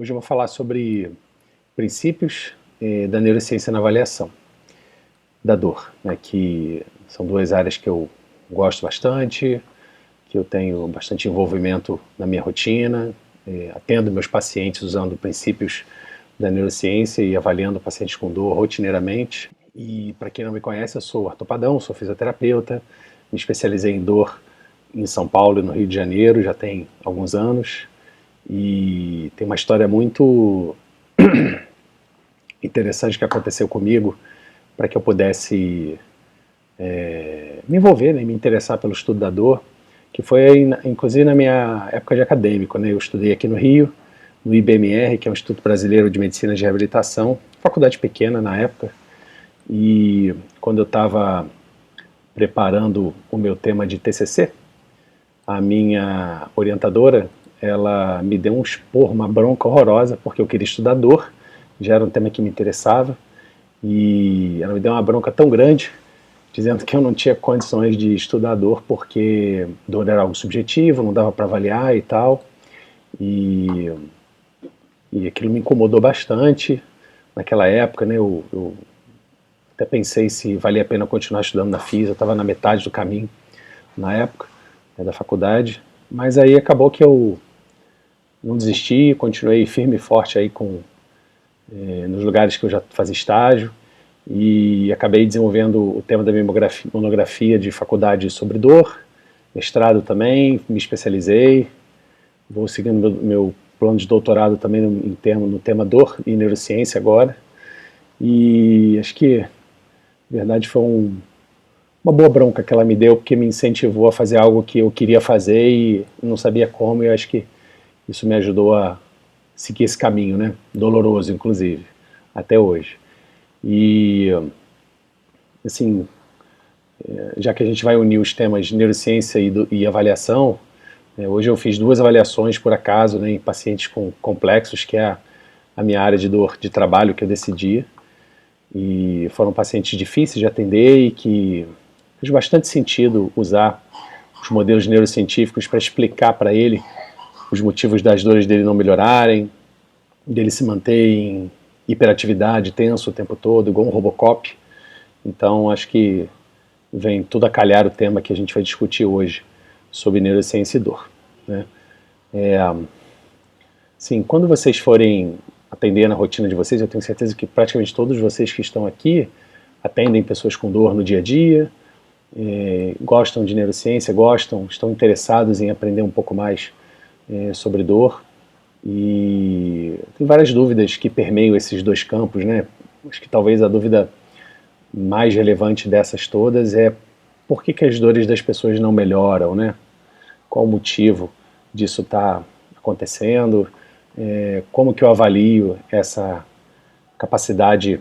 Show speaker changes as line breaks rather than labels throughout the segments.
Hoje eu vou falar sobre princípios da neurociência na avaliação da dor, né, que são duas áreas que eu gosto bastante, que eu tenho bastante envolvimento na minha rotina, atendo meus pacientes usando princípios da neurociência e avaliando pacientes com dor rotineiramente. E para quem não me conhece, eu sou ortopadão, sou fisioterapeuta, me especializei em dor em São Paulo e no Rio de Janeiro já tem alguns anos, e tem uma história muito interessante que aconteceu comigo para que eu pudesse me envolver, né, me interessar pelo estudo da dor, que foi inclusive na minha época de acadêmico, né? Eu estudei aqui no Rio, no IBMR, que é o Instituto Brasileiro de Medicina de Reabilitação, faculdade pequena na época, e quando eu estava preparando o meu tema de TCC, a minha orientadora, ela me deu um esporro, uma bronca horrorosa, porque eu queria estudar dor, já era um tema que me interessava, e ela me deu uma bronca tão grande, dizendo que eu não tinha condições de estudar dor, porque dor era algo subjetivo, não dava para avaliar e tal, e aquilo me incomodou bastante naquela época, né? Eu até pensei se valia a pena continuar estudando na FIS, eu estava na metade do caminho na época, né, da faculdade, mas aí acabou que eu não desisti, continuei firme e forte aí nos lugares que eu já fazia estágio, e acabei desenvolvendo o tema da minha monografia de faculdade sobre dor, mestrado também, me especializei, vou seguindo meu plano de doutorado também no tema dor e neurociência agora, e acho que, na verdade, foi uma boa bronca que ela me deu, porque me incentivou a fazer algo que eu queria fazer e não sabia como, e eu acho que isso me ajudou a seguir esse caminho, né? Doloroso, inclusive, até hoje. E, assim, já que a gente vai unir os temas de neurociência e avaliação, hoje eu fiz 2 avaliações, por acaso, né, em pacientes com complexos, que é a minha área de dor de trabalho que eu decidi, e foram pacientes difíceis de atender e que fez bastante sentido usar os modelos neurocientíficos para explicar para ele os motivos das dores dele não melhorarem, dele se manter em hiperatividade, tenso o tempo todo, igual um Robocop. Então acho que vem tudo a calhar o tema que a gente vai discutir hoje sobre neurociência e dor, né? Sim, quando vocês forem atender na rotina de vocês, eu tenho certeza que praticamente todos vocês que estão aqui atendem pessoas com dor no dia a dia, gostam de neurociência, estão interessados em aprender um pouco mais sobre dor, e tem várias dúvidas que permeiam esses 2 campos, né? Acho que talvez a dúvida mais relevante dessas todas é por que as dores das pessoas não melhoram, né? Qual o motivo disso estar acontecendo, como que eu avalio essa capacidade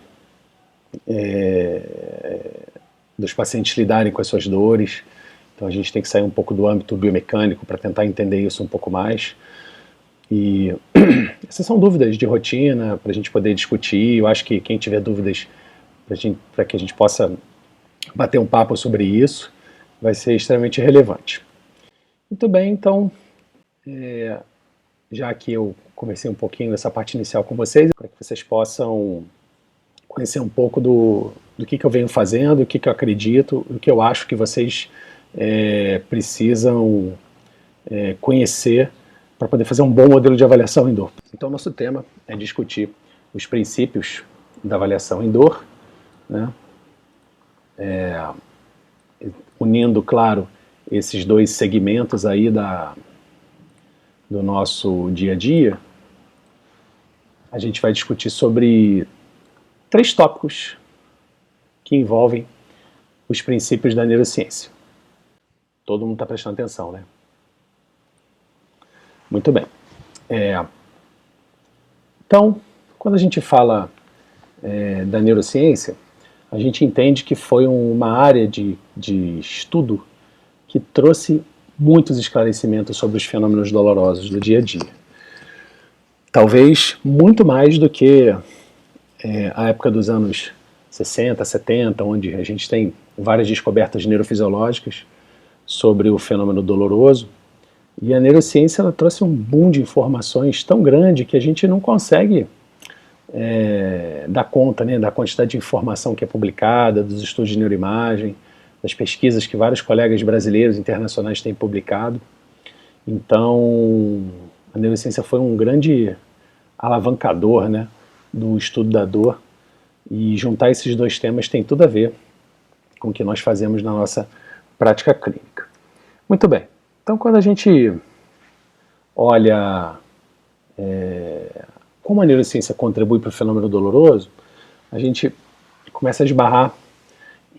dos pacientes lidarem com as suas dores. Então a gente tem que sair um pouco do âmbito biomecânico para tentar entender isso um pouco mais. E essas são dúvidas de rotina para a gente poder discutir. Eu acho que quem tiver dúvidas para que a gente possa bater um papo sobre isso vai ser extremamente relevante. Muito bem, então, já que eu comecei um pouquinho dessa parte inicial com vocês, para que vocês possam conhecer um pouco do que eu venho fazendo, o que eu acredito, o que eu acho que vocês precisam conhecer para poder fazer um bom modelo de avaliação em dor. Então, nosso tema é discutir os princípios da avaliação em dor, né? Unindo, claro, esses 2 segmentos aí do nosso dia a dia, a gente vai discutir sobre 3 tópicos que envolvem os princípios da neurociência. Todo mundo está prestando atenção, né? Muito bem. Então, quando a gente fala da neurociência, a gente entende que foi uma área de estudo que trouxe muitos esclarecimentos sobre os fenômenos dolorosos do dia a dia. Talvez muito mais do que a época dos anos 60, 70, onde a gente tem várias descobertas neurofisiológicas sobre o fenômeno doloroso. E a neurociência ela trouxe um boom de informações tão grande que a gente não consegue dar conta, né, da quantidade de informação que é publicada, dos estudos de neuroimagem, das pesquisas que vários colegas brasileiros e internacionais têm publicado. Então, a neurociência foi um grande alavancador, né, do estudo da dor, e juntar esses dois temas tem tudo a ver com o que nós fazemos na nossa prática clínica. Muito bem, então quando a gente olha como a neurociência contribui para o fenômeno doloroso, a gente começa a esbarrar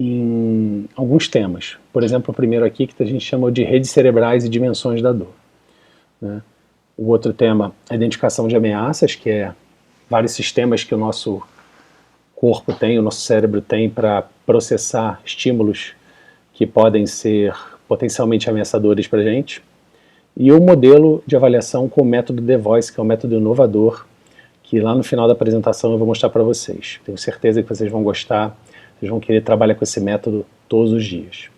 em alguns temas. Por exemplo, o primeiro aqui que a gente chama de redes cerebrais e dimensões da dor, né? O outro tema é a identificação de ameaças, que é vários sistemas que o nosso corpo tem, o nosso cérebro tem para processar estímulos que podem ser potencialmente ameaçadores para a gente. E o modelo de avaliação com o método The Voice, que é um método inovador, que lá no final da apresentação eu vou mostrar para vocês. Tenho certeza que vocês vão gostar, vocês vão querer trabalhar com esse método todos os dias.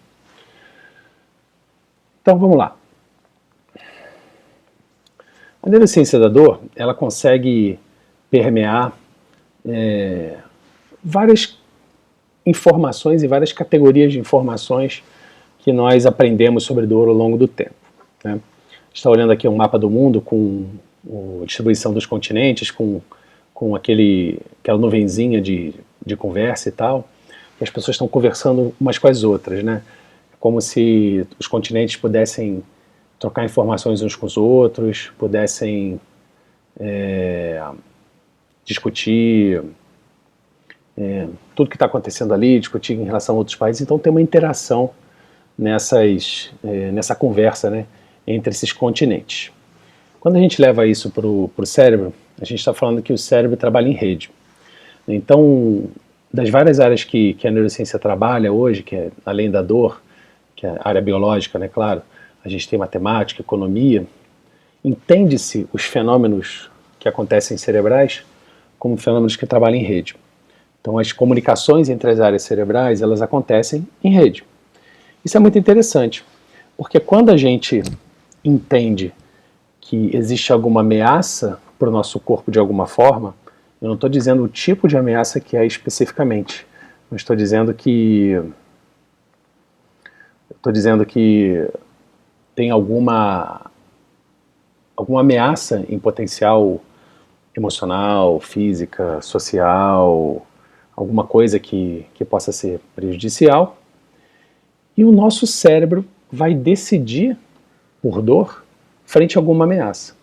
Então vamos lá. A neurociência da dor, ela consegue permear várias informações e várias categorias de informações que nós aprendemos sobre dor ao longo do tempo, né? Está olhando aqui um mapa do mundo com a distribuição dos continentes, com aquela nuvenzinha de conversa e tal, que as pessoas estão conversando umas com as outras, né? Como se os continentes pudessem trocar informações uns com os outros, pudessem discutir tudo que está acontecendo ali, discutir em relação a outros países. Então tem uma interação nessa conversa, né, entre esses continentes. Quando a gente leva isso para o cérebro, a gente está falando que o cérebro trabalha em rede. Então, das várias áreas que a neurociência trabalha hoje, que é além da dor, que é a área biológica, né, claro, a gente tem matemática, economia, entende-se os fenômenos que acontecem cerebrais como fenômenos que trabalham em rede. Então as comunicações entre as áreas cerebrais, elas acontecem em rede. Isso é muito interessante, porque quando a gente entende que existe alguma ameaça para o nosso corpo de alguma forma, eu não estou dizendo o tipo de ameaça que é especificamente, eu estou dizendo que tem alguma ameaça em potencial emocional, física, social, alguma coisa que possa ser prejudicial, e o nosso cérebro vai decidir por dor frente a alguma ameaça.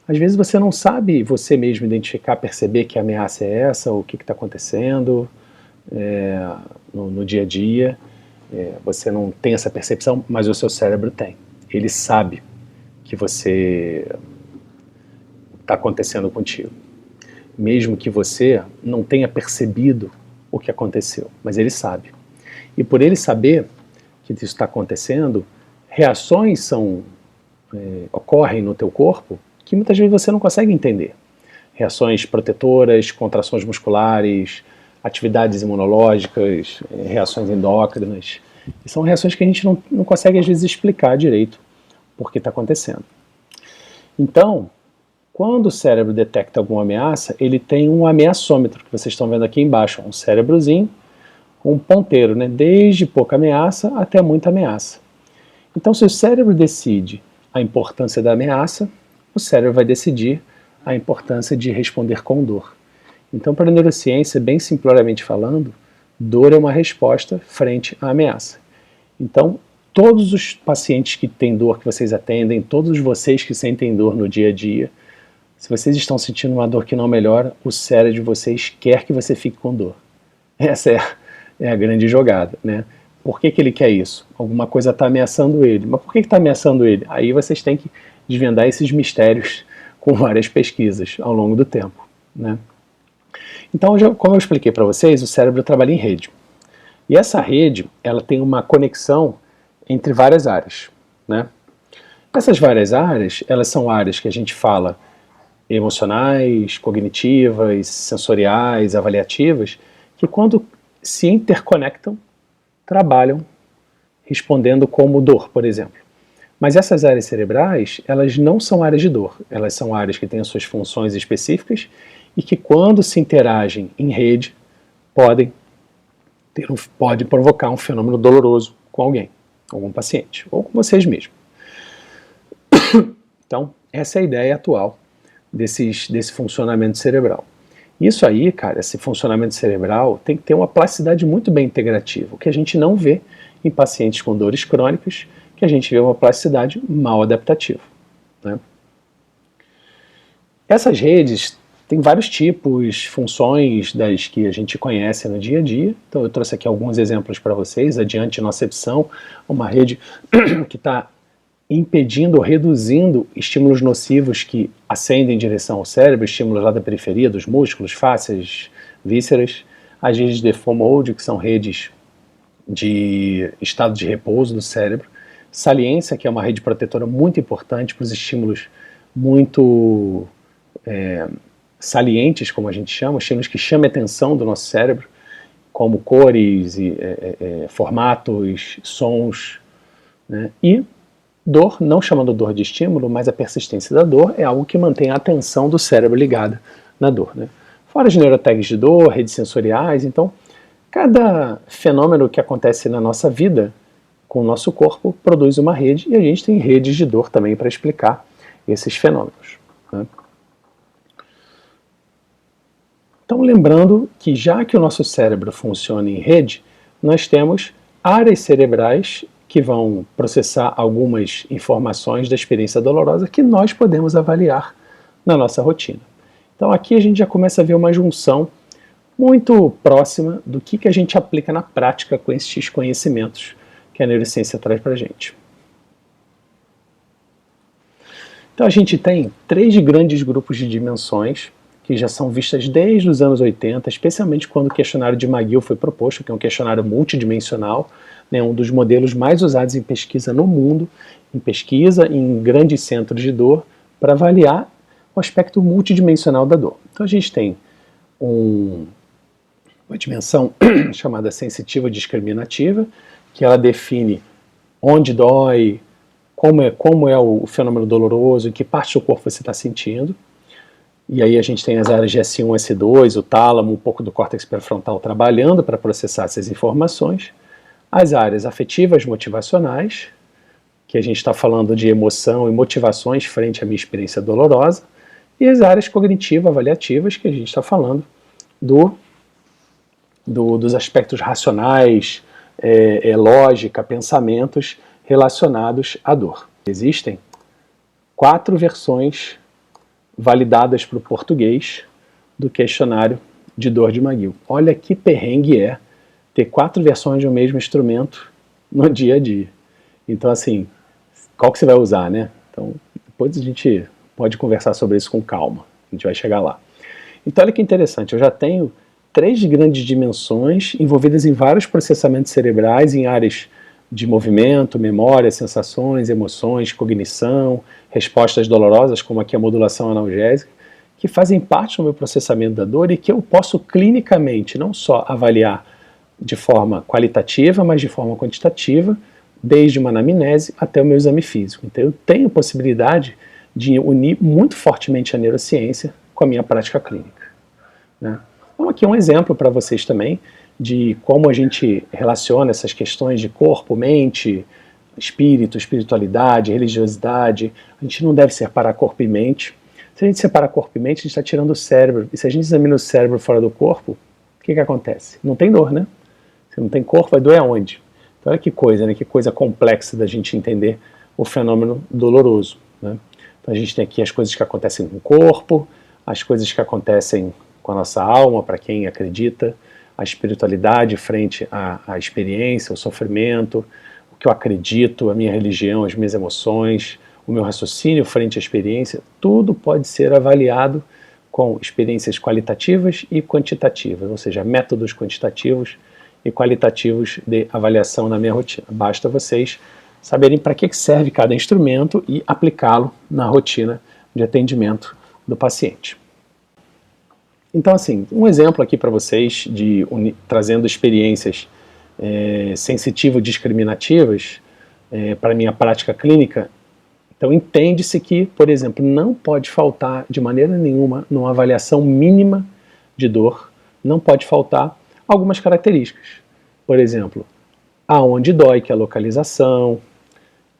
Às vezes você não sabe você mesmo identificar, perceber que a ameaça é essa, ou o que está acontecendo no dia a dia. Você não tem essa percepção, mas o seu cérebro tem. Ele sabe que você está acontecendo contigo. Mesmo que você não tenha percebido o que aconteceu, mas ele sabe. E por ele saber que isso está acontecendo, reações ocorrem no teu corpo que muitas vezes você não consegue entender. Reações protetoras, contrações musculares, atividades imunológicas, reações endócrinas. E são reações que a gente não consegue às vezes explicar direito por que está acontecendo. Então, quando o cérebro detecta alguma ameaça, ele tem um ameaçômetro, que vocês estão vendo aqui embaixo, um cérebrozinho, um ponteiro, né, desde pouca ameaça até muita ameaça. Então, se o cérebro decide a importância da ameaça, o cérebro vai decidir a importância de responder com dor. Então, para a neurociência, bem simploriamente falando, dor é uma resposta frente à ameaça. Então, todos os pacientes que têm dor que vocês atendem, todos vocês que sentem dor no dia a dia, se vocês estão sentindo uma dor que não melhora, o cérebro de vocês quer que você fique com dor. Essa é a grande jogada, né? Por que ele quer isso? Alguma coisa está ameaçando ele. Mas por que está ameaçando ele? Aí vocês têm que desvendar esses mistérios com várias pesquisas ao longo do tempo, né? Então, como eu expliquei para vocês, o cérebro trabalha em rede. E essa rede, ela tem uma conexão entre várias áreas, né? Essas várias áreas, elas são áreas que a gente fala emocionais, cognitivas, sensoriais, avaliativas, que quando se interconectam, trabalham respondendo como dor, por exemplo. Mas essas áreas cerebrais, elas não são áreas de dor, elas são áreas que têm as suas funções específicas e que quando se interagem em rede, podem provocar um fenômeno doloroso com alguém, algum paciente, ou com vocês mesmos. Então, essa é a ideia atual desse funcionamento cerebral. Isso aí, cara, esse funcionamento cerebral tem que ter uma plasticidade muito bem integrativa, o que a gente não vê em pacientes com dores crônicas, que a gente vê uma plasticidade mal adaptativa, né? Essas redes têm vários tipos, funções das que a gente conhece no dia a dia. Então eu trouxe aqui alguns exemplos para vocês. A adiantinocepção, uma rede que está impedindo ou reduzindo estímulos nocivos que ascendem em direção ao cérebro, estímulos lá da periferia, dos músculos, fáscias, vísceras. As redes de FOMOD, que são redes de estado de repouso do cérebro. Saliência, que é uma rede protetora muito importante para os estímulos muito salientes, como a gente chama, estímulos que chamam a atenção do nosso cérebro, como cores, formatos, sons, né? E dor, não chamando dor de estímulo, mas a persistência da dor é algo que mantém a atenção do cérebro ligada na dor, né? Fora as neurotags de dor, redes sensoriais, então cada fenômeno que acontece na nossa vida com o nosso corpo produz uma rede, e a gente tem redes de dor também para explicar esses fenômenos, né? Então, lembrando que já que o nosso cérebro funciona em rede, nós temos áreas cerebrais que vão processar algumas informações da experiência dolorosa que nós podemos avaliar na nossa rotina. Então aqui a gente já começa a ver uma junção muito próxima do que a gente aplica na prática com esses conhecimentos que a neurociência traz para a gente. Então a gente tem 3 grandes grupos de dimensões que já são vistas desde os anos 80, especialmente quando o questionário de McGill foi proposto, que é um questionário multidimensional, né, um dos modelos mais usados em pesquisa no mundo, em grandes centros de dor, para avaliar o aspecto multidimensional da dor. Então a gente tem uma dimensão chamada sensitiva discriminativa, que ela define onde dói, como é o fenômeno doloroso, em que parte do corpo você está sentindo. E aí a gente tem as áreas de S1, S2, o tálamo, um pouco do córtex pré-frontal trabalhando para processar essas informações. As áreas afetivas motivacionais, que a gente está falando de emoção e motivações frente à minha experiência dolorosa. E as áreas cognitivo-avaliativas, que a gente está falando dos aspectos racionais, lógica, pensamentos relacionados à dor. Existem 4 versões validadas para o português do questionário de dor de McGill. Olha que perrengue é ter 4 versões de um mesmo instrumento no dia a dia. Então, assim, qual que você vai usar, né? Então, depois a gente pode conversar sobre isso com calma. A gente vai chegar lá. Então, olha que interessante. Eu já tenho 3 grandes dimensões envolvidas em vários processamentos cerebrais em áreas de movimento, memória, sensações, emoções, cognição, respostas dolorosas, como aqui a modulação analgésica, que fazem parte do meu processamento da dor e que eu posso clinicamente não só avaliar de forma qualitativa, mas de forma quantitativa, desde uma anamnese até o meu exame físico. Então eu tenho possibilidade de unir muito fortemente a neurociência com a minha prática clínica, né? Então aqui é um exemplo para vocês também de como a gente relaciona essas questões de corpo, mente, espírito, espiritualidade, religiosidade. A gente não deve separar corpo e mente. Se a gente separar corpo e mente, a gente está tirando o cérebro. E se a gente examina o cérebro fora do corpo, o que acontece? Não tem dor, né? Se não tem corpo, vai doer aonde? Então olha que coisa, né? Que coisa complexa da gente entender o fenômeno doloroso, né? Então a gente tem aqui as coisas que acontecem com o corpo, as coisas que acontecem com a nossa alma, para quem acredita, a espiritualidade frente à experiência, o sofrimento, o que eu acredito, a minha religião, as minhas emoções, o meu raciocínio frente à experiência, tudo pode ser avaliado com experiências qualitativas e quantitativas, ou seja, métodos quantitativos e qualitativos de avaliação na minha rotina. Basta vocês saberem para que serve cada instrumento e aplicá-lo na rotina de atendimento do paciente. Então, assim, um exemplo aqui para vocês, trazendo experiências sensitivo-discriminativas, para a minha prática clínica. Então entende-se que, por exemplo, não pode faltar de maneira nenhuma, numa avaliação mínima de dor, não pode faltar algumas características. Por exemplo, aonde dói, que é a localização,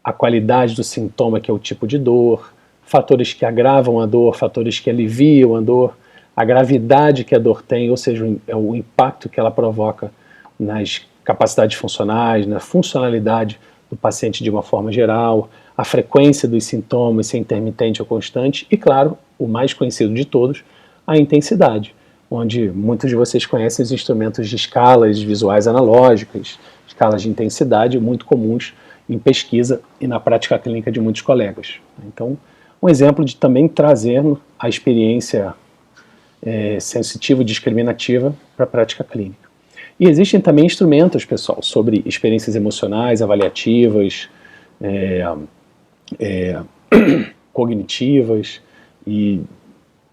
a qualidade do sintoma, que é o tipo de dor, fatores que agravam a dor, fatores que aliviam a dor, a gravidade que a dor tem, ou seja, o impacto que ela provoca nas capacidades funcionais, na funcionalidade do paciente de uma forma geral, a frequência dos sintomas, se é intermitente ou constante, e claro, o mais conhecido de todos, a intensidade, onde muitos de vocês conhecem os instrumentos de escalas visuais analógicas, escalas de intensidade muito comuns em pesquisa e na prática clínica de muitos colegas. Então, um exemplo de também trazer a experiência sensitiva e discriminativa para a prática clínica. E existem também instrumentos, pessoal, sobre experiências emocionais, avaliativas, cognitivas e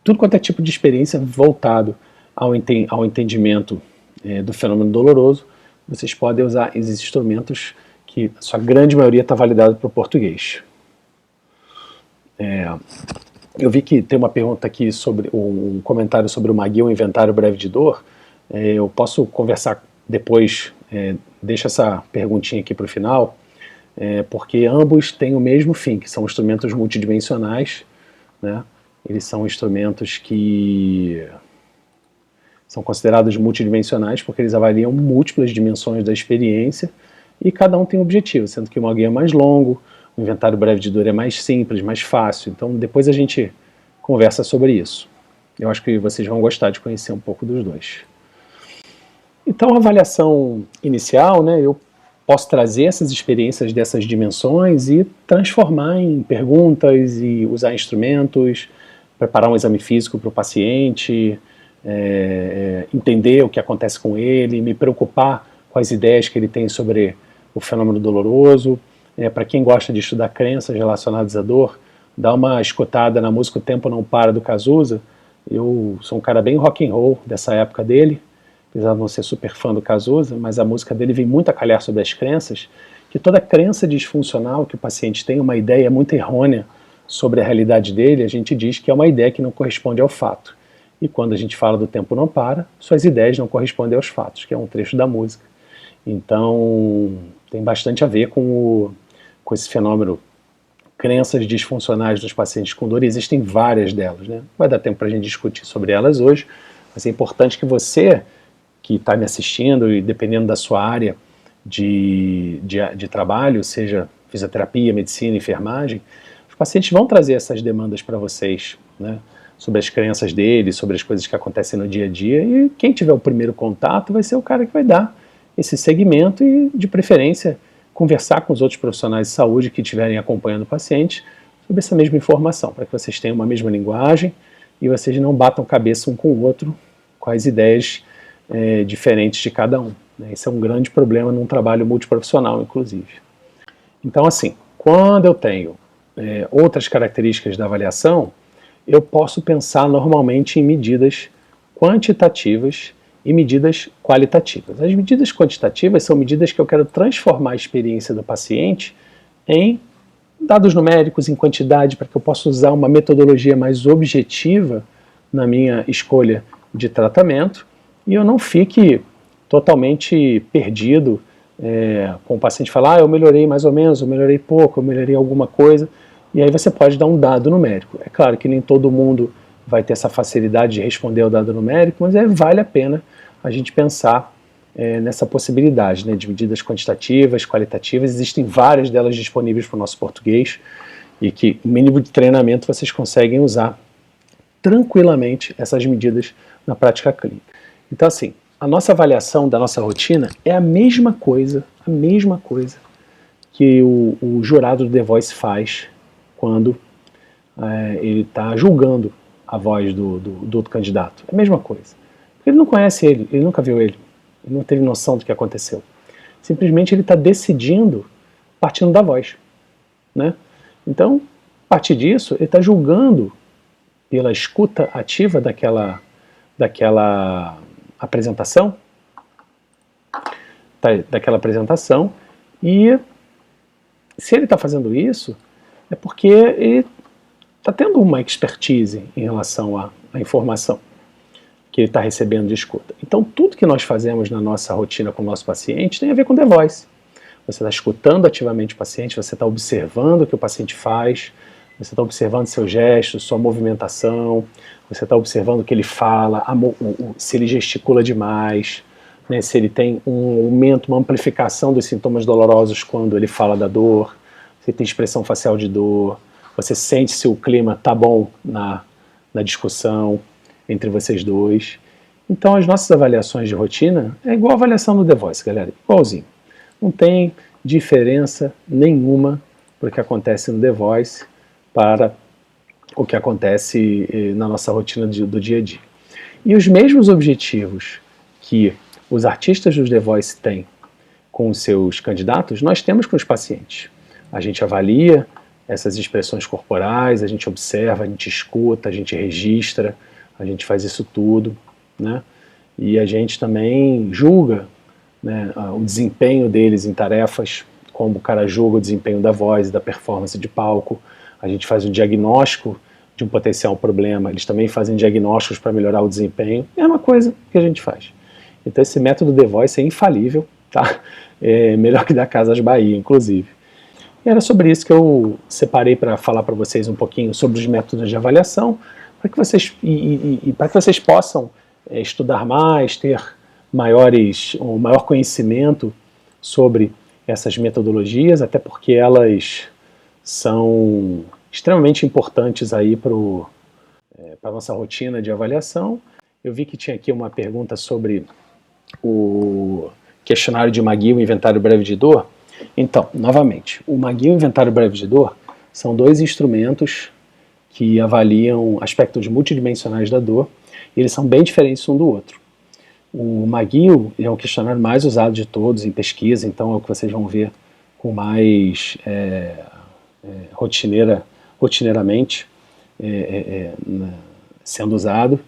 tudo quanto é tipo de experiência voltado ao entendimento do fenômeno doloroso. Vocês podem usar esses instrumentos que a sua grande maioria está validado para o português. Eu vi que tem uma pergunta aqui sobre um comentário sobre o McGill, o Inventário Breve de Dor. Eu posso conversar depois, deixa essa perguntinha aqui para o final, porque ambos têm o mesmo fim, que são instrumentos multidimensionais, né? Eles são instrumentos que são considerados multidimensionais porque eles avaliam múltiplas dimensões da experiência e cada um tem um objetivo, sendo que o McGill é mais longo, o Inventário Breve de Dor é mais simples, mais fácil. Então depois a gente conversa sobre isso. Eu acho que vocês vão gostar de conhecer um pouco dos dois. Então a avaliação inicial, né, eu posso trazer essas experiências dessas dimensões e transformar em perguntas e usar instrumentos, preparar um exame físico para o paciente, entender o que acontece com ele, me preocupar com as ideias que ele tem sobre o fenômeno doloroso. Para quem gosta de estudar crenças relacionadas à dor, dá uma escutada na música O Tempo Não Para, do Cazuza. Eu sou um cara bem rock and roll dessa época dele, apesar de não ser super fã do Cazuza, mas a música dele vem muito a calhar sobre as crenças, que toda crença disfuncional que o paciente tem, uma ideia muito errônea sobre a realidade dele, a gente diz que é uma ideia que não corresponde ao fato. E quando a gente fala do tempo não para, suas ideias não correspondem aos fatos, que é um trecho da música. Então, tem bastante a ver com esse fenômeno, crenças disfuncionais dos pacientes com dor, e existem várias delas, né? Não vai dar tempo para a gente discutir sobre elas hoje, mas é importante que você, que está me assistindo, e dependendo da sua área de trabalho, seja fisioterapia, medicina, enfermagem, os pacientes vão trazer essas demandas para vocês, né? Sobre as crenças deles, sobre as coisas que acontecem no dia a dia, e quem tiver o primeiro contato vai ser o cara que vai dar esse segmento e, de preferência, conversar com os outros profissionais de saúde que estiverem acompanhando o paciente sobre essa mesma informação, para que vocês tenham uma mesma linguagem e vocês não batam cabeça um com o outro com as ideias diferentes de cada um, né? Esse é um grande problema num trabalho multiprofissional, inclusive. Então, assim, quando eu tenho outras características da avaliação, eu posso pensar normalmente em medidas quantitativas e medidas qualitativas. As medidas quantitativas são medidas que eu quero transformar a experiência do paciente em dados numéricos, em quantidade, para que eu possa usar uma metodologia mais objetiva na minha escolha de tratamento e eu não fique totalmente perdido com o paciente falar, eu melhorei mais ou menos, eu melhorei pouco, eu melhorei alguma coisa, e aí você pode dar um dado numérico. É claro que nem todo mundo vai ter essa facilidade de responder ao dado numérico, mas vale a pena a gente pensar nessa possibilidade, né, de medidas quantitativas, qualitativas. Existem várias delas disponíveis para o nosso português e que, o mínimo de treinamento, vocês conseguem usar tranquilamente essas medidas na prática clínica. Então, assim, a nossa avaliação da nossa rotina é a mesma coisa que o jurado do The Voice faz quando ele está julgando a voz do outro candidato. É a mesma coisa. Porque ele não conhece ele nunca viu ele não teve noção do que aconteceu. Simplesmente ele está decidindo partindo da voz, né? Então, a partir disso, ele está julgando pela escuta ativa daquela apresentação, e se ele está fazendo isso, é porque ele está tendo uma expertise em relação à informação que ele está recebendo de escuta. Então, tudo que nós fazemos na nossa rotina com o nosso paciente tem a ver com The Voice. Você está escutando ativamente o paciente, você está observando o que o paciente faz, você está observando seus gestos, sua movimentação, você está observando o que ele fala, se ele gesticula demais, né, se ele tem um aumento, uma amplificação dos sintomas dolorosos quando ele fala da dor, se tem expressão facial de dor, você sente se o clima está bom na discussão entre vocês dois. Então as nossas avaliações de rotina é igual a avaliação do The Voice, galera, igualzinho. Não tem diferença nenhuma para o que acontece no The Voice para o que acontece na nossa rotina do dia a dia. E os mesmos objetivos que os artistas do The Voice têm com os seus candidatos, nós temos com os pacientes. A gente avalia essas expressões corporais, a gente observa, a gente escuta, a gente registra, a gente faz isso tudo, né? E a gente também julga, né, o desempenho deles em tarefas, como o cara julga o desempenho da voz e da performance de palco. A gente faz um diagnóstico de um potencial problema, eles também fazem diagnósticos para melhorar o desempenho. É uma coisa que a gente faz. Então esse método The Voice é infalível, tá? É melhor que da Casas Bahia, inclusive. E era sobre isso que eu separei para falar para vocês um pouquinho sobre os métodos de avaliação, para que vocês, para que vocês possam estudar mais, ter um maior conhecimento sobre essas metodologias, até porque elas são extremamente importantes aí para a nossa rotina de avaliação. Eu vi que tinha aqui uma pergunta sobre o questionário de McGill, o inventário breve de dor. Então, novamente, o McGill e o inventário breve de dor são dois instrumentos que avaliam aspectos multidimensionais da dor, e eles são bem diferentes um do outro. O McGill é o questionário mais usado de todos em pesquisa, então é o que vocês vão ver com mais rotineiramente sendo usado.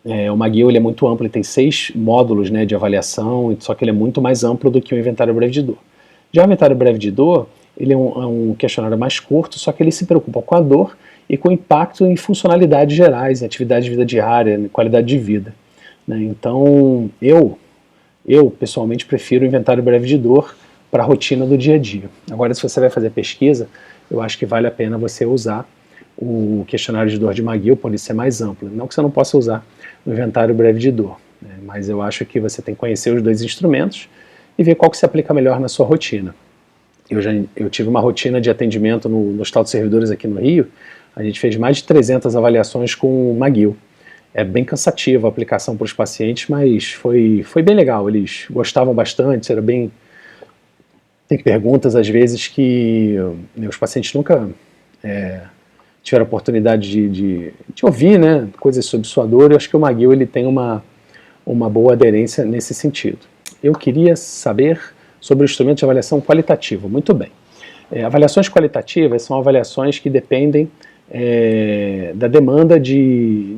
O McGill ele é muito amplo, ele tem 6 módulos, né, de avaliação, só que ele é muito mais amplo do que o inventário breve de dor. Já o inventário breve de dor, ele é um questionário mais curto, só que ele se preocupa com a dor e com o impacto em funcionalidades gerais, em atividade de vida diária, em qualidade de vida, né? Então, eu pessoalmente prefiro o inventário breve de dor para a rotina do dia a dia. Agora, se você vai fazer pesquisa, eu acho que vale a pena você usar o questionário de dor de McGill, por ele ser mais amplo. Não que você não possa usar o inventário breve de dor, né? Mas eu acho que você tem que conhecer os dois instrumentos e ver qual que se aplica melhor na sua rotina. Eu tive uma rotina de atendimento no Hospital dos Servidores aqui no Rio. A gente fez mais de 300 avaliações com o McGill. É bem cansativo a aplicação para os pacientes, mas foi bem legal. Eles gostavam bastante, era bem... Tem perguntas, às vezes, que os pacientes nunca tiveram a oportunidade de ouvir, né, coisas sobre sua dor. Eu acho que o McGill ele tem uma boa aderência nesse sentido. Eu queria saber sobre o instrumento de avaliação qualitativa. Muito bem. Avaliações qualitativas são avaliações que dependem da demanda de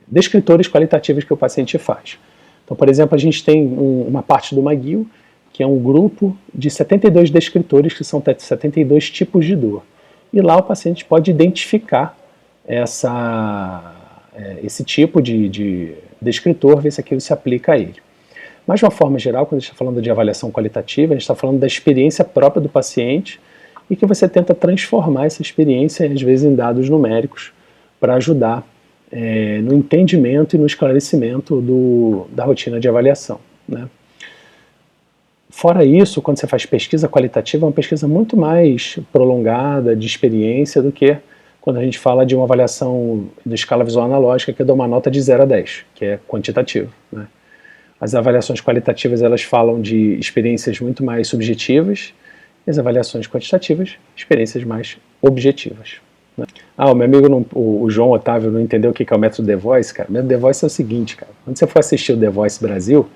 descritores qualitativos que o paciente faz. Então, por exemplo, a gente tem uma parte do McGill, que é um grupo de 72 descritores, que são 72 tipos de dor. E lá o paciente pode identificar esse tipo de descritor, ver se aquilo se aplica a ele. Mas, de uma forma geral, quando a gente está falando de avaliação qualitativa, a gente está falando da experiência própria do paciente e que você tenta transformar essa experiência, às vezes, em dados numéricos para ajudar no entendimento e no esclarecimento da rotina de avaliação, né? Fora isso, quando você faz pesquisa qualitativa, é uma pesquisa muito mais prolongada, de experiência, do que quando a gente fala de uma avaliação de escala visual analógica, que dá uma nota de 0 a 10, que é quantitativo, né? As avaliações qualitativas, elas falam de experiências muito mais subjetivas, e as avaliações quantitativas, experiências mais objetivas, né? O meu amigo, o João Otávio, não entendeu o que é o método The Voice, cara. O método The Voice é o seguinte, cara. Quando você for assistir o The Voice Brasil,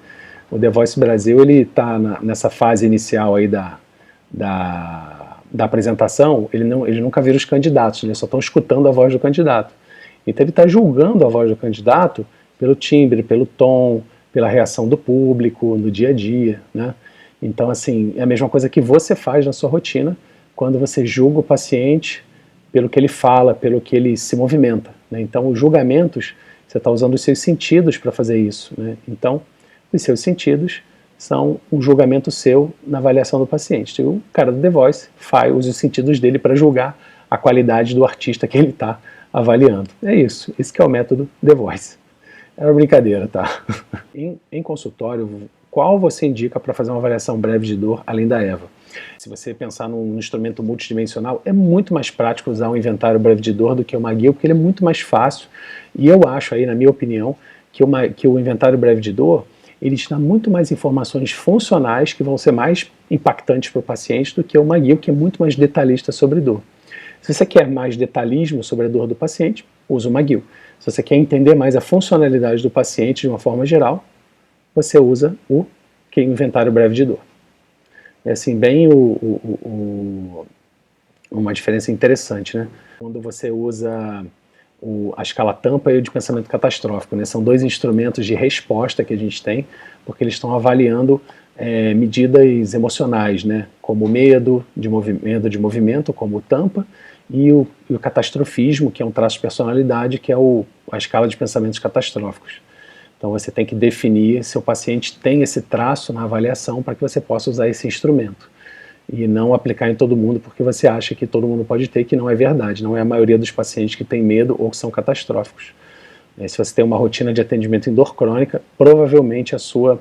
o The Voice Brasil, ele está nessa fase inicial aí da apresentação, ele nunca vira os candidatos, né? Só estão escutando a voz do candidato. Então ele está julgando a voz do candidato pelo timbre, pelo tom, pela reação do público no dia a dia, né? Então, assim, é a mesma coisa que você faz na sua rotina quando você julga o paciente pelo que ele fala, pelo que ele se movimenta, né? Então, os julgamentos, você está usando os seus sentidos para fazer isso, né? Então, os seus sentidos são um julgamento seu na avaliação do paciente. O cara do The Voice usa os sentidos dele para julgar a qualidade do artista que ele está avaliando. É isso, esse que é o método The Voice. Era brincadeira, tá? Em consultório, qual você indica para fazer uma avaliação breve de dor além da EVA? Se você pensar num instrumento multidimensional, é muito mais prático usar um inventário breve de dor do que o McGill, porque ele é muito mais fácil. E eu acho aí, na minha opinião, que o inventário breve de dor, ele te dá muito mais informações funcionais que vão ser mais impactantes para o paciente do que o McGill, que é muito mais detalhista sobre dor. Se você quer mais detalhismo sobre a dor do paciente, usa o McGill. Se você quer entender mais a funcionalidade do paciente de uma forma geral, você usa o inventário breve de dor. É assim, bem uma diferença interessante, né? Quando você usa a escala tampa e o de pensamento catastrófico, né? São dois instrumentos de resposta que a gente tem, porque eles estão avaliando medidas emocionais, né? Como medo de movimento, como o tampa, e o catastrofismo, que é um traço de personalidade, que é a escala de pensamentos catastróficos. Então você tem que definir se o paciente tem esse traço na avaliação para que você possa usar esse instrumento. E não aplicar em todo mundo porque você acha que todo mundo pode ter, que não é verdade. Não é a maioria dos pacientes que tem medo ou que são catastróficos. Se você tem uma rotina de atendimento em dor crônica, provavelmente a sua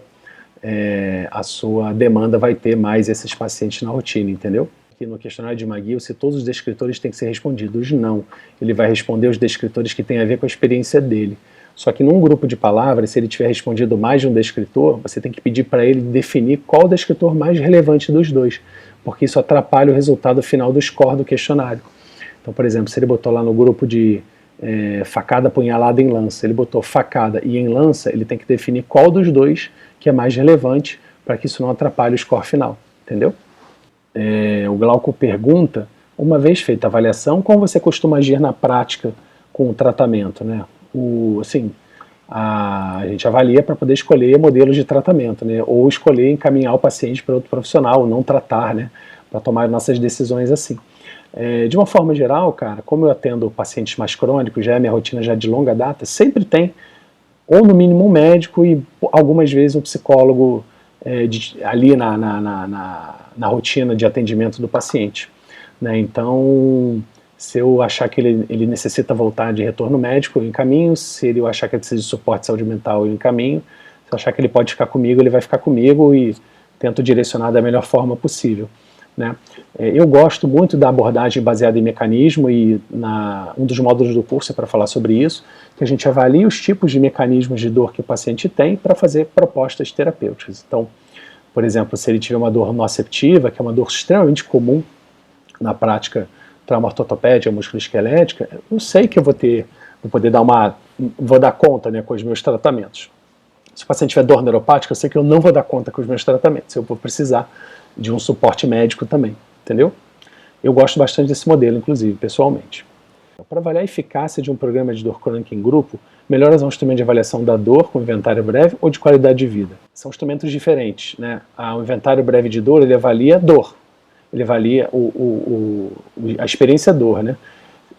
demanda vai ter mais esses pacientes na rotina, entendeu? Aqui no questionário de McGill, se todos os descritores têm que ser respondidos, não. Ele vai responder os descritores que têm a ver com a experiência dele. Só que num grupo de palavras, se ele tiver respondido mais de um descritor, você tem que pedir para ele definir qual o descritor mais relevante dos dois, porque isso atrapalha o resultado final do score do questionário. Então, por exemplo, se ele botou lá no grupo de facada, punhalada em lança, ele botou facada e em lança, ele tem que definir qual dos dois que é mais relevante para que isso não atrapalhe o score final, entendeu? O Glauco pergunta, uma vez feita a avaliação, como você costuma agir na prática com o tratamento, né? A gente avalia para poder escolher modelos de tratamento, né? Ou escolher encaminhar o paciente para outro profissional, não tratar, né? Para tomar nossas decisões assim. De uma forma geral, cara, como eu atendo pacientes mais crônicos, já é minha rotina já de longa data, sempre tem, ou no mínimo um médico e algumas vezes um psicólogo ali na rotina de atendimento do paciente, né? Então, se eu achar que ele necessita voltar de retorno médico, eu encaminho. Se eu achar que ele precisa de suporte de saúde mental, eu encaminho. Se eu achar que ele pode ficar comigo, ele vai ficar comigo e tento direcionar da melhor forma possível, né? Eu gosto muito da abordagem baseada em mecanismo e um dos módulos do curso é para falar sobre isso, que a gente avalia os tipos de mecanismos de dor que o paciente tem para fazer propostas terapêuticas. Então, por exemplo, se ele tiver uma dor nociceptiva, que é uma dor extremamente comum na prática traumatortopédica, musculoesquelética, eu sei que eu vou dar conta, né, com os meus tratamentos. Se o paciente tiver dor neuropática, eu sei que eu não vou dar conta com os meus tratamentos, eu vou precisar de um suporte médico também, entendeu? Eu gosto bastante desse modelo, inclusive, pessoalmente. Para avaliar a eficácia de um programa de dor crônica em grupo, melhor usar um instrumento de avaliação da dor com inventário breve ou de qualidade de vida. São instrumentos diferentes, né? O inventário breve de dor, ele avalia dor, ele avalia a experiência dor, né?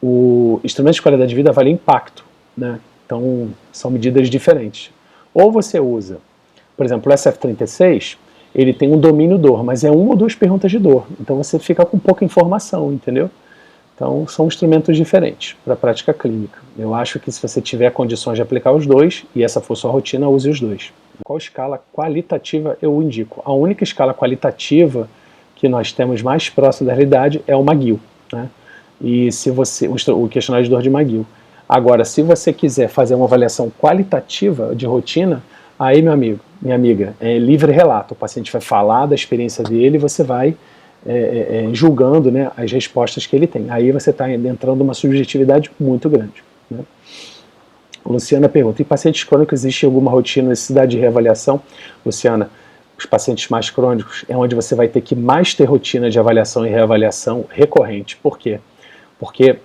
O instrumento de qualidade de vida avalia impacto, né? Então, são medidas diferentes. Ou você usa, por exemplo, o SF36, ele tem um domínio dor, mas é uma ou duas perguntas de dor. Então você fica com pouca informação, entendeu? Então são instrumentos diferentes para a prática clínica. Eu acho que se você tiver condições de aplicar os dois, e essa for sua rotina, use os dois. Qual escala qualitativa eu indico? A única escala qualitativa que nós temos mais próximo da realidade é o McGill, né? E se você, o questionário de dor de McGill. Agora, se você quiser fazer uma avaliação qualitativa de rotina, aí, meu amigo, minha amiga, é livre relato. O paciente vai falar da experiência dele e você vai julgando, né, as respostas que ele tem. Aí você está entrando numa subjetividade muito grande, né? Luciana pergunta, em pacientes crônicos existe alguma rotina, necessidade de reavaliação? Luciana, os pacientes mais crônicos é onde você vai ter que mais ter rotina de avaliação e reavaliação recorrente. Por quê? Porque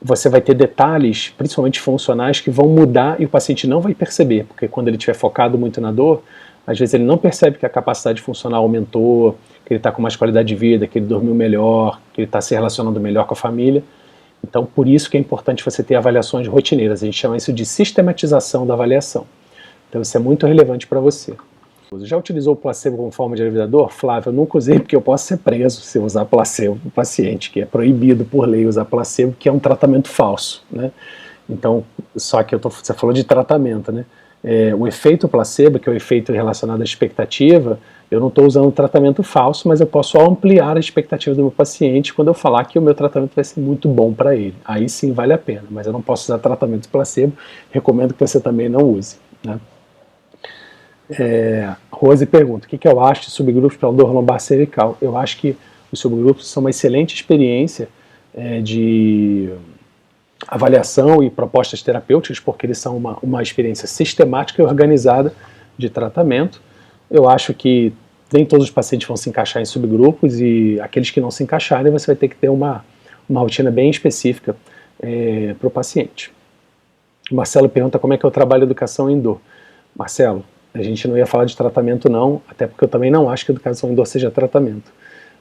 você vai ter detalhes, principalmente funcionais, que vão mudar e o paciente não vai perceber, porque quando ele estiver focado muito na dor, às vezes ele não percebe que a capacidade funcional aumentou, que ele está com mais qualidade de vida, que ele dormiu melhor, que ele está se relacionando melhor com a família. Então, por isso que é importante você ter avaliações rotineiras. A gente chama isso de sistematização da avaliação. Então, isso é muito relevante para você. Já utilizou o placebo como forma de aliviador? Flávio, eu nunca usei porque eu posso ser preso se eu usar placebo para o paciente, que é proibido por lei usar placebo, que é um tratamento falso, né? Então, só que você falou de tratamento, né? O efeito placebo, que é o efeito relacionado à expectativa, eu não estou usando um tratamento falso, mas eu posso ampliar a expectativa do meu paciente quando eu falar que o meu tratamento vai ser muito bom para ele. Aí sim vale a pena, mas eu não posso usar tratamento placebo, recomendo que você também não use, né? Rose pergunta, o que eu acho de subgrupos para dor lombar cervical? Eu acho que os subgrupos são uma excelente experiência de avaliação e propostas terapêuticas, porque eles são uma experiência sistemática e organizada de tratamento. Eu acho que nem todos os pacientes vão se encaixar em subgrupos, e aqueles que não se encaixarem, você vai ter que ter uma rotina bem específica para o paciente. O Marcelo pergunta como é que eu trabalho educação em dor. Marcelo, a gente não ia falar de tratamento não, até porque eu também não acho que a educação em dor seja tratamento.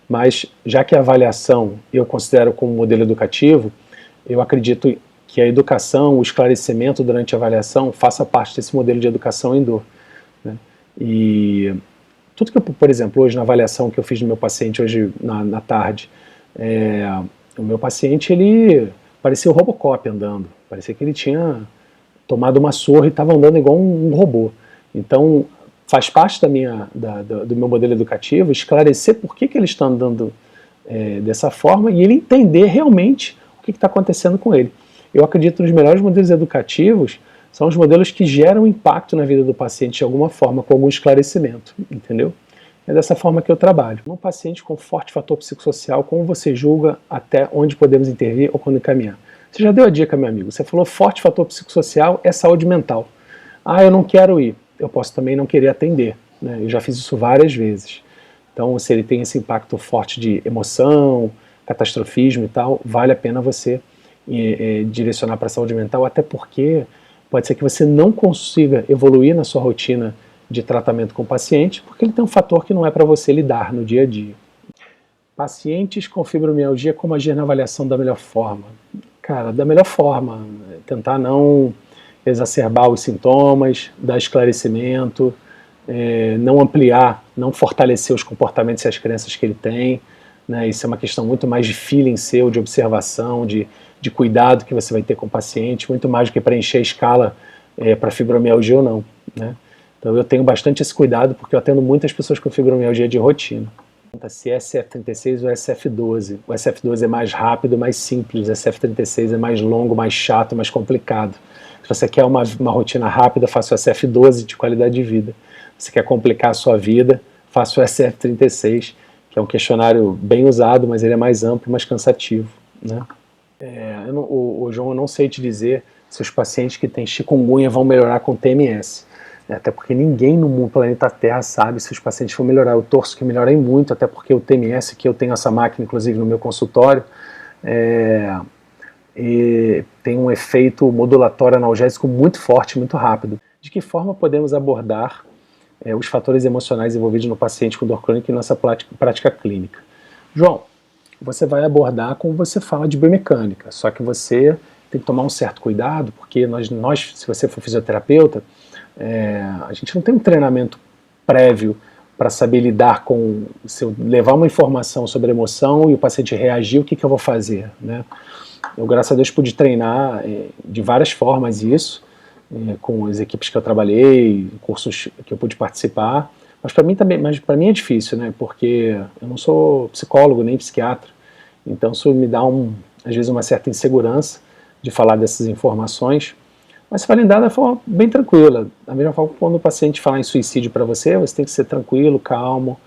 Mas, já que a avaliação eu considero como modelo educativo, eu acredito que a educação, o esclarecimento durante a avaliação faça parte desse modelo de educação em dor, né? E tudo que eu, por exemplo, hoje na avaliação que eu fiz no meu paciente hoje na tarde, o meu paciente, ele parecia o Robocop andando, parecia que ele tinha tomado uma surra e estava andando igual um robô. Então, faz parte do meu modelo educativo esclarecer por que ele está andando dessa forma e ele entender realmente o que está acontecendo com ele. Eu acredito que os melhores modelos educativos são os modelos que geram impacto na vida do paciente de alguma forma, com algum esclarecimento, entendeu? É dessa forma que eu trabalho. Um paciente com forte fator psicossocial, como você julga até onde podemos intervir ou quando encaminhar? Você já deu a dica, meu amigo. Você falou forte fator psicossocial é saúde mental. Ah, eu não quero ir. Eu posso também não querer atender, né? Eu já fiz isso várias vezes. Então, se ele tem esse impacto forte de emoção, catastrofismo e tal, vale a pena você direcionar para a saúde mental, até porque pode ser que você não consiga evoluir na sua rotina de tratamento com o paciente, porque ele tem um fator que não é para você lidar no dia a dia. Pacientes com fibromialgia, como agir na avaliação da melhor forma? Cara, da melhor forma, tentar não exacerbar os sintomas, dar esclarecimento, não ampliar, não fortalecer os comportamentos e as crenças que ele tem, né? Isso é uma questão muito mais de feeling seu, de observação, de cuidado que você vai ter com o paciente, muito mais do que preencher a escala para fibromialgia ou não, né? Então eu tenho bastante esse cuidado, porque eu atendo muitas pessoas com fibromialgia de rotina. Se é SF36 ou SF12. O SF12 é mais rápido, mais simples. O SF36 é mais longo, mais chato, mais complicado. Se você quer uma rotina rápida, faça o SF12 de qualidade de vida. Se você quer complicar a sua vida, faça o SF36, que é um questionário bem usado, mas ele é mais amplo, mais cansativo, né? João, eu não sei te dizer se os pacientes que têm chikungunya vão melhorar com TMS. Até porque ninguém no mundo, planeta Terra, sabe se os pacientes vão melhorar. Eu torço que melhorem muito, até porque o TMS, que eu tenho essa máquina, inclusive, no meu consultório, tem um efeito modulatório analgésico muito forte, muito rápido. De que forma podemos abordar os fatores emocionais envolvidos no paciente com dor crônica em nossa prática clínica? João, você vai abordar como você fala de biomecânica, só que você tem que tomar um certo cuidado, porque nós se você for fisioterapeuta, a gente não tem um treinamento prévio para saber lidar com, se eu levar uma informação sobre a emoção e o paciente reagir, o que eu vou fazer, né? Eu, graças a Deus, pude treinar de várias formas isso, com as equipes que eu trabalhei, cursos que eu pude participar, mas para mim é difícil, né? Porque eu não sou psicólogo nem psiquiatra, então isso me dá às vezes uma certa insegurança de falar dessas informações. Mas se vai lidar da forma bem tranquila. Da mesma forma que quando o paciente falar em suicídio para você tem que ser tranquilo, calmo,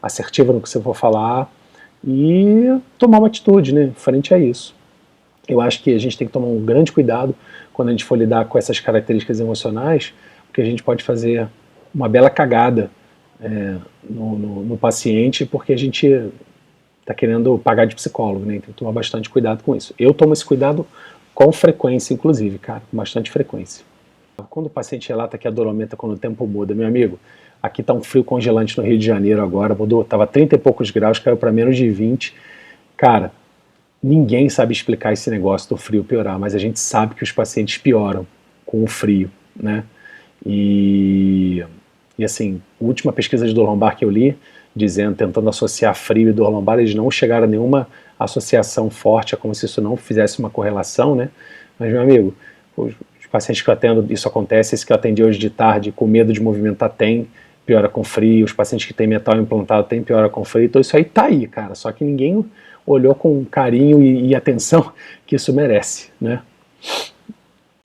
assertivo no que você for falar e tomar uma atitude, né, frente a isso. Eu acho que a gente tem que tomar um grande cuidado quando a gente for lidar com essas características emocionais, porque a gente pode fazer uma bela cagada no paciente, porque a gente está querendo pagar de psicólogo, né? Tem que tomar bastante cuidado com isso. Eu tomo esse cuidado com frequência, inclusive, cara, com bastante frequência. Quando o paciente relata que a dor aumenta quando o tempo muda, meu amigo, aqui está um frio congelante no Rio de Janeiro agora, mudou, estava 30 e poucos graus, caiu para menos de 20. Cara, ninguém sabe explicar esse negócio do frio piorar, mas a gente sabe que os pacientes pioram com o frio, né? E, e assim, a última pesquisa de dor lombar que eu li, dizendo, tentando associar frio e dor lombar, eles não chegaram a nenhuma associação forte, é como se isso não fizesse uma correlação, né? Mas, meu amigo, os pacientes que eu atendo, isso acontece, esse que eu atendi hoje de tarde, com medo de movimentar, tem, piora com frio, os pacientes que têm metal implantado tem, piora com frio, então isso aí tá aí, cara, só que ninguém olhou com carinho e atenção que isso merece, né?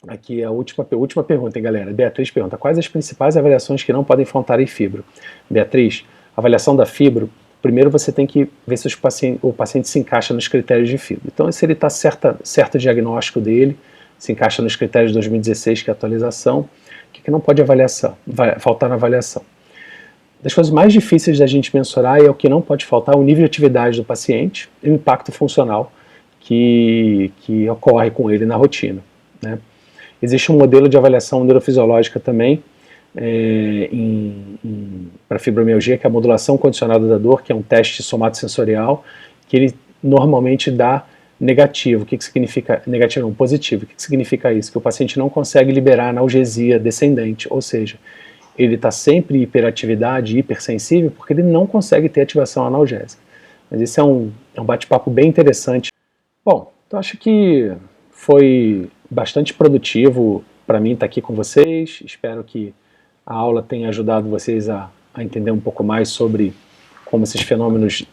Aqui a última pergunta, hein, galera. Beatriz pergunta, quais as principais avaliações que não podem faltar em fibro? Beatriz, avaliação da fibro, primeiro você tem que ver se o paciente se encaixa nos critérios de fibro. Então, se ele está certo diagnóstico dele, se encaixa nos critérios de 2016, que é a atualização, o que não pode faltar na avaliação? Das coisas mais difíceis da gente mensurar é o que não pode faltar, o nível de atividade do paciente e o impacto funcional que ocorre com ele na rotina, né? Existe um modelo de avaliação neurofisiológica também para fibromialgia, que é a modulação condicionada da dor, que é um teste somatosensorial, que ele normalmente dá negativo. O que significa negativo? Não, positivo. O que significa isso? Que o paciente não consegue liberar analgesia descendente, ou seja, ele está sempre em hiperatividade, hipersensível, porque ele não consegue ter ativação analgésica. Mas esse é um bate-papo bem interessante. Bom, então acho que foi bastante produtivo para mim estar aqui com vocês. Espero que a aula tenha ajudado vocês a entender um pouco mais sobre como esses fenômenos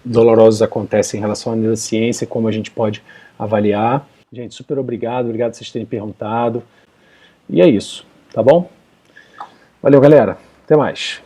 dolorosos acontecem em relação à neurociência e como a gente pode avaliar. Gente, super obrigado por vocês terem perguntado. E é isso, tá bom? Valeu, galera. Até mais.